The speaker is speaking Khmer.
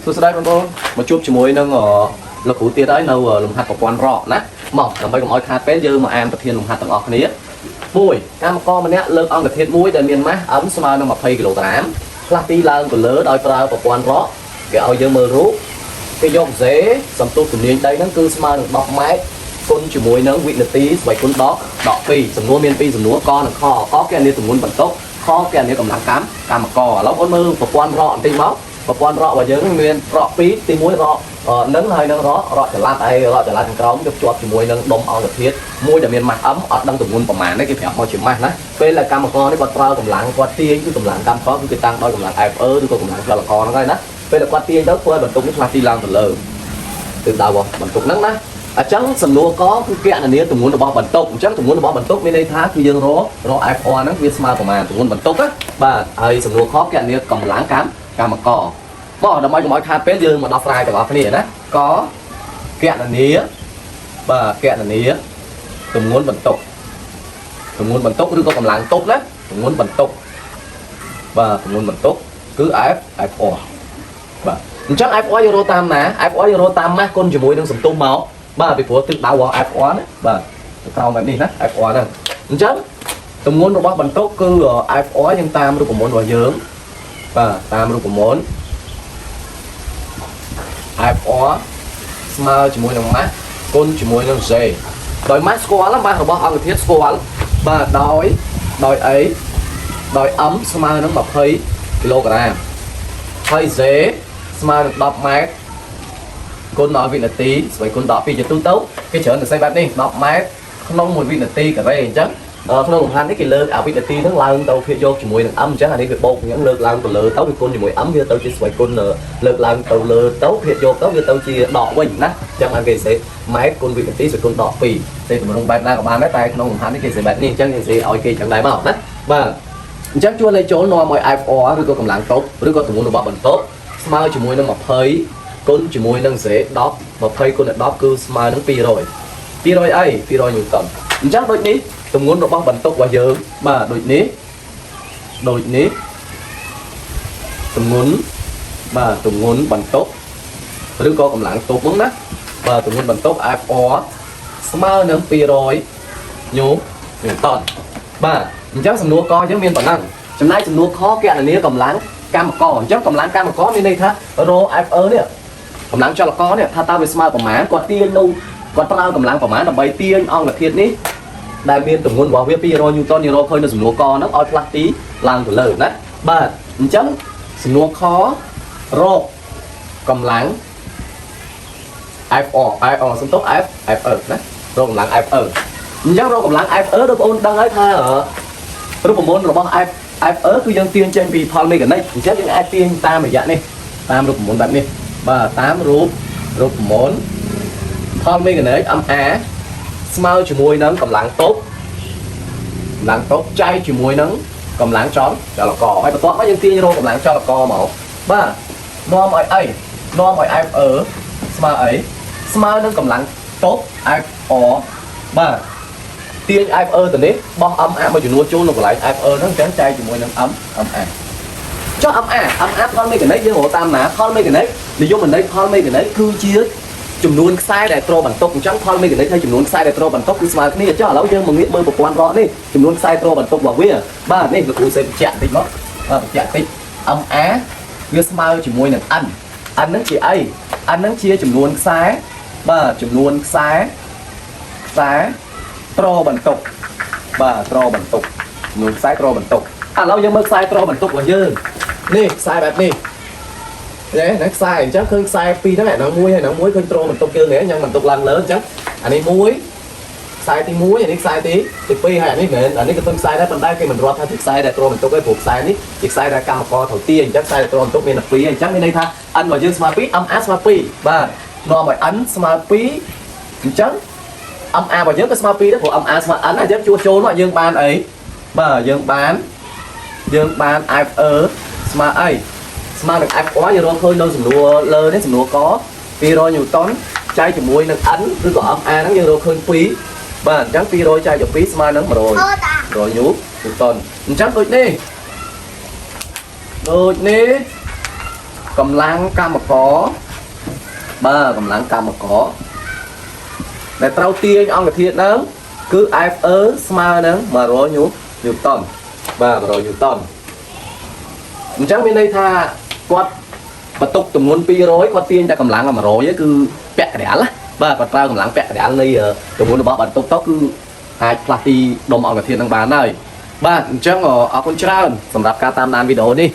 Tôi sẽ đây con cô một chút chỉ môi nâng lực củ tia đấy nâu lồng hạt của quan rọ nè mỏng làm bây còn khát bé dư mà ăn tập thiên lồng hạt tầng ọt này bùi cam con mình nè lợn ăn tập thiên muối để miền má ấm sao nó mà phay kg là tí lan của lỡ đòi vào của quan rọ cái ao dư mơ rú cái dòng dễ sầm tu của miền đây nó cứ sao được bọc máy con chỉ môi nâng vị là tí vậy con đó đỏ pì sầm núa miền pì sầm núa con là kho có cái này từng muốn bận tốt kho cái này cầm lá cám cam cò lóc con mơ của quan rọ tinh máu và quan rọ và dưới miền rọ pí tí muối rọ nâng hơi nâng rọ trở lại đây rọ trở lại thành cống được chuột chỉ muối nâng đom ao được thiết muối để miền mặt ấm ở đang tụng nguồnประมาณđấy cái phèo môi chỉ mặt đấy đây là cam cò đấy còn trao cầm láng qua tiên chứ cầm láng cam có cái tăng đôi cầm láng ép ơ chứ cầm láng cho là cò nó đây đó đây là qua tiên đó phơi bẩn tung cái ti lang từ lờ từ đầu vào bẩn tung nắng đó trắng sầm lúa có cái kẹn là nia tụng nguồn được bao bẩn tung trắng tụng nguồn được bao bẩn tung bên đây thá thì dương rọ ép o nó viết smart của mà tụng nguồn bẩn tung á và ai sầm lúa khó kẹn nia cầm láng cam cò bỏ đầm mai khát bé dương mà đọc lại cái này đó có kẹn là nía và kẹn là nía tụng nguồn bẩn tốcឬក៏កម្លាំងតប់ណាទម្ងន់បន្ទុកបាទទម្ងន់បន្ទុកគឺ F F O បាទអញ្ចឹង F O យករតាមណា F O យករតាមម៉ាស់គុណជាមួយនឹងសន្ទុះមកបាទពីព្រោះទឹកដៅរបស់ F O ណាបាទទៅក្រោមបែបនេះណា F O ហ្នឹងអញ្ចឹងទម្ងន់របស់បន្ទុកគឺ F O យើងតាមរូបមន្តរបស់យើងបាទតាមរូបមន្ត F O ស្មើជាមួយនឹងម៉ាស់គុណជាមួយនឹង J ដោយម៉ាស់ស្គាល់ម៉ាស់របស់អង្គធាតុស្គាល់បាទដោយអីដោយអំស្មើនឹង20 kg ហើយ Z ស្មើនឹង10 ម៉ែត្រគុណដល់វិនាទីស្វ័យគុណដល់2ជាទូទៅគេច្រើនតែស្អីបែបនេះ10 ម៉ែត្រក្នុង1វិនាទីការ៉េអញ្ចឹងក្នុងលំហាត់នេះគេលើកវិនាទីហ្នឹងឡើងទៅភាគយកជាមួយនឹងអំអញ្ចឹងអានេះវាបូកអញ្ចឹងលើកឡើងទៅលើទៅវាគុណជាមួយអំវាទៅជាស្វ័យគុណលើកឡើងទៅលើទៅភាគយកទៅវាទៅជាដកវិញណាអញ្ចឹងគេសេម៉ែត្រគុណវិនាទីស្វ័យគុណដក2ទេតម្រង់បែបណាក៏បានដែរតែក្នុងលំហាត់នេះគេសេបែបនេះអញ្ចឹងគេសេឲ្យគេចឹងដែរមកណាបាទអញ្ចឹងជួនលេខចូលនាំឲ្យ FR ឬក៏កម្លាំងតប់ឬក៏ទម្ងន់របស់បន្ទប់ស្មើជាមួយនឹង20គុណជាមួយនឹង Z 10 20គុណដល់10គឺស្មើនឹង200អី200 Newton អញ្ចឹងដូចនេះទម្ងន់របស់បន្ទុករបស់យើងបាទដូចនេះទម្ងន់បាទទម្ងន់បន្ទុកឬក៏កម្លាំងទប់ហ្នឹងណាបាទទម្ងន់បន្ទុក FR ស្មើនឹង200 Newton បាទអញ្ចឹងសំណួរកអញ្ចឹងមានប៉ុណ្ណឹងចំណែកសំណួរខគណនាកម្លាំងកម្មករអញ្ចឹងកម្លាំងកម្មករមានន័យថា rho FR នេះកម្លាំងចលករនេះថាតើវាស្មើប្រមាណគាត់ទាញនោះគាត់ប្រើកម្លាំងប្រមាណដើម្បីទាញអង្គធាតុនេះដែលមានទម្ងន់របស់វា200 Newton យើងរកឃើញនៅសំណួរកហ្នឹងឲ្យផ្លាស់ទីឡើងទៅលើណាបាទអញ្ចឹងសំណួរខរកកម្លាំង FR សំទោស FR ណារកកម្លាំង FR អញ្ចឹងរកកម្លាំង FR បងប្អូនដឹងហើយថារូបមន្តរបស់ FR គឺយើងទាញចេញពីផលមេកានិកអញ្ចឹងយើងអាចទាញតាមរយៈនេះតាមរូបមន្តបែបនេះបាទតាមរូបមន្តផលមេកានិក MA ស្មើជាមួយនឹងកម្លាំងតប់ចែកជាមួយនឹងកម្លាំងចលករហើយបន្ទាប់មកយើងទាញរកកម្លាំងចលករមកបាទនាំឲ្យអីនាំឲ្យ FR ស្មើអីស្មើនឹងកម្លាំងតប់ FR បាទទាញ FR ទៅនេះបោះ MA មួយចំនួនចូលនៅកន្លែង FR ហ្នឹងអញ្ចឹងចែកជាមួយនឹង MA ចុះ MA ផលមេកានិកយើងរកតាមណាផលមេកានិកនិយមន័យផលមេកានិកគឺជាចំនួនខ្សែដែលទ្របន្ទុកអញ្ចឹងផលមេកានិកហើយចំនួនខ្សែដែលទ្របន្ទុកគឺស្មើគ្នាចុះឥឡូវយើងមកងាកមើលប្រព័ន្ធរកនេះចំនួនខ្សែទ្របន្ទុករបស់វាបាទនេះលោកគ្រូសេបញ្ជាក់តិចមកបញ្ជាក់តិច MA វាស្មើជាមួយនឹង N ហ្នឹងជាអី N ហ្នឹងជាចំនួនខ្សែបាទចំនួនខ្សែទ្របន្ទុកបាទទ្របន្ទុកចំនួនខ្សែទ្របន្ទុកឥឡូវយើងមើលខ្សែទ្របន្ទុករបស់យើងនេះខ្សែបែបនេះនេះខ្សែអញ្ចឹងឃើញខ្សែពីរហ្នឹងឯមួយហើយមួយឃើញទ្របន្ទុកយើងហ្នឹងអញ្ចឹងបន្ទុកឡើងលើអញ្ចឹងអានេះមួយខ្សែទី1អានេះខ្សែទី2ហើយអានេះមិនមែនអានេះក៏ទៅខ្សែដែរប៉ុន្តែគេមិនរាប់ថាជាខ្សែដែលទ្របន្ទុកទេព្រោះខ្សែនេះជាខ្សែដែលកម្មករត្រូវទាអញ្ចឹងខ្សែដែលទ្របន្ទុកមានតែ2អញ្ចឹងមានន័យថា N របស់យើងស្មើ2 MA ស្មើ2បាទនាំឲ្យ N ស្មើ2អញ្ចឹង MA របស់យើងក៏ស្មើ2ដែរព្រោះ MA ស្មើ N អញ្ចឹងជួសចូលមកយើងបានអីបាទយើងបាន FR ស្មើអីស្មើនឹង FR យើងរកឃើញនៅសំណួរលើនេះសំណួរក200 Newton ចែកជាមួយនឹង N ឬក៏ MA ហ្នឹងយើងរកឃើញ2បាទអញ្ចឹង200ចែកទៅ2ស្មើនឹង100 Newton អញ្ចឹងដូចនេះ cầm lăng cam mà có ba cầm lăng cam mà có để trâu tiên ông cái thiệt đó cứ ai ớ smile đó mà rồi nhú tòn ba rồi nhú tòn chắc bên đây tha quạt và tục tụm luôn pi rối quạt tiên cho cầm lăng mà rồi cứ bẹt đẻ lá ba quạt trao cầm lăng bẹt đẻ này tụm luôn bỏ bật tục tóc cứ hai platy đom ông cái thiệt đang bán này ba chắc ở con trao sầm đạp ca tam đàn video đi